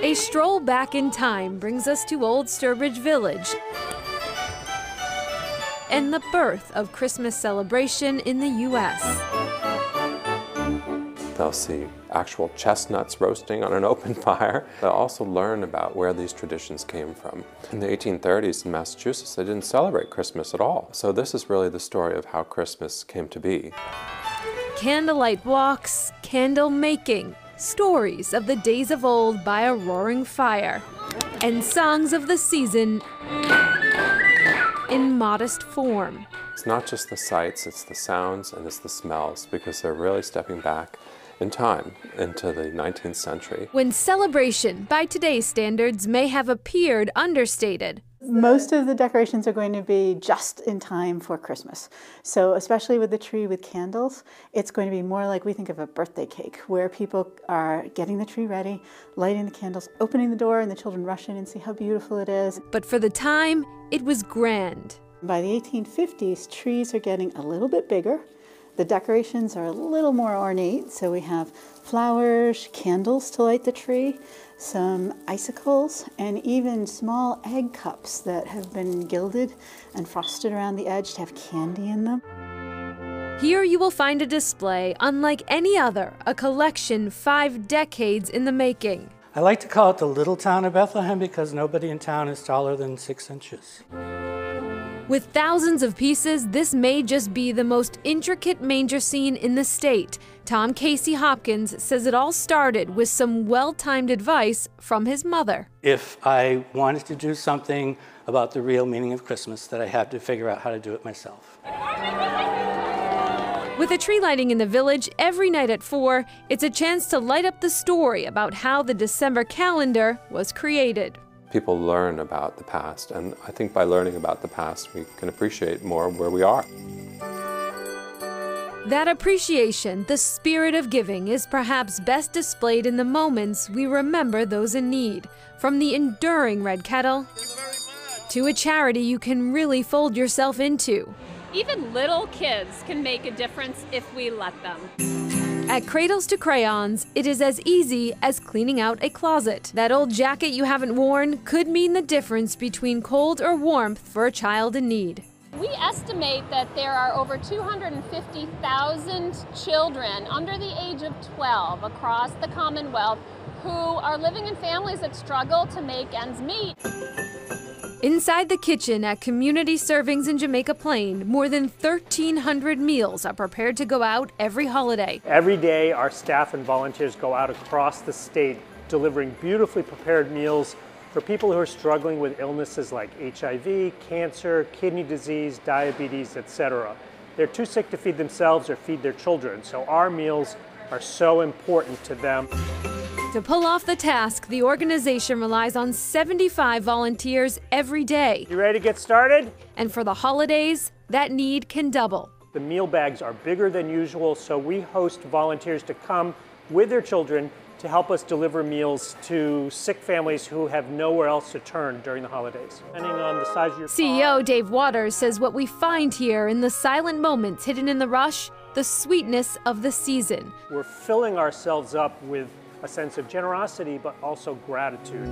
A stroll back in time brings us to Old Sturbridge Village and the birth of Christmas celebration in the U.S. They'll see actual chestnuts roasting on an open fire. They'll also learn about where these traditions came from. In the 1830s in Massachusetts, they didn't celebrate Christmas at all. So this is really the story of how Christmas came to be. Candlelight walks, candle making, stories of the days of old by a roaring fire, and songs of the season in modest form. It's not just the sights, it's the sounds and it's the smells, because they're really stepping back in time into the 19th century. When celebration, by today's standards, may have appeared understated, most of the decorations are going to be just in time for Christmas. So especially with the tree with candles, it's going to be more like we think of a birthday cake, where people are getting the tree ready, lighting the candles, opening the door, and the children rush in and see how beautiful it is. But for the time, it was grand. By the 1850s, trees are getting a little bit bigger. The decorations are a little more ornate, so we have flowers, candles to light the tree, some icicles, and even small egg cups that have been gilded and frosted around the edge to have candy in them. Here you will find a display unlike any other, a collection 5 decades in the making. I like to call it the little town of Bethlehem because nobody in town is taller than 6 inches. With thousands of pieces, this may just be the most intricate manger scene in the state. Tom Casey Hopkins says it all started with some well-timed advice from his mother. If I wanted to do something about the real meaning of Christmas, that I had to figure out how to do it myself. With a tree lighting in the village every night at 4, it's a chance to light up the story about how the December calendar was created. People learn about the past, and I think by learning about the past, we can appreciate more where we are. That appreciation, the spirit of giving, is perhaps best displayed in the moments we remember those in need. From the enduring red kettle to a charity you can really fold yourself into. Even little kids can make a difference if we let them. At Cradles to Crayons, it is as easy as cleaning out a closet. That old jacket you haven't worn could mean the difference between cold or warmth for a child in need. We estimate that there are over 250,000 children under the age of 12 across the Commonwealth who are living in families that struggle to make ends meet. Inside the kitchen at Community Servings in Jamaica Plain, more than 1,300 meals are prepared to go out every holiday. Every day, our staff and volunteers go out across the state delivering beautifully prepared meals for people who are struggling with illnesses like HIV, cancer, kidney disease, diabetes, etc. They're too sick to feed themselves or feed their children, so our meals are so important to them. To pull off the task, the organization relies on 75 volunteers every day. You ready to get started? And for the holidays, that need can double. The meal bags are bigger than usual, so we host volunteers to come with their children to help us deliver meals to sick families who have nowhere else to turn during the holidays. Depending on the size of your CEO Dave Waters says what we find here in the silent moments hidden in the rush, the sweetness of the season. We're filling ourselves up with a sense of generosity, but also gratitude.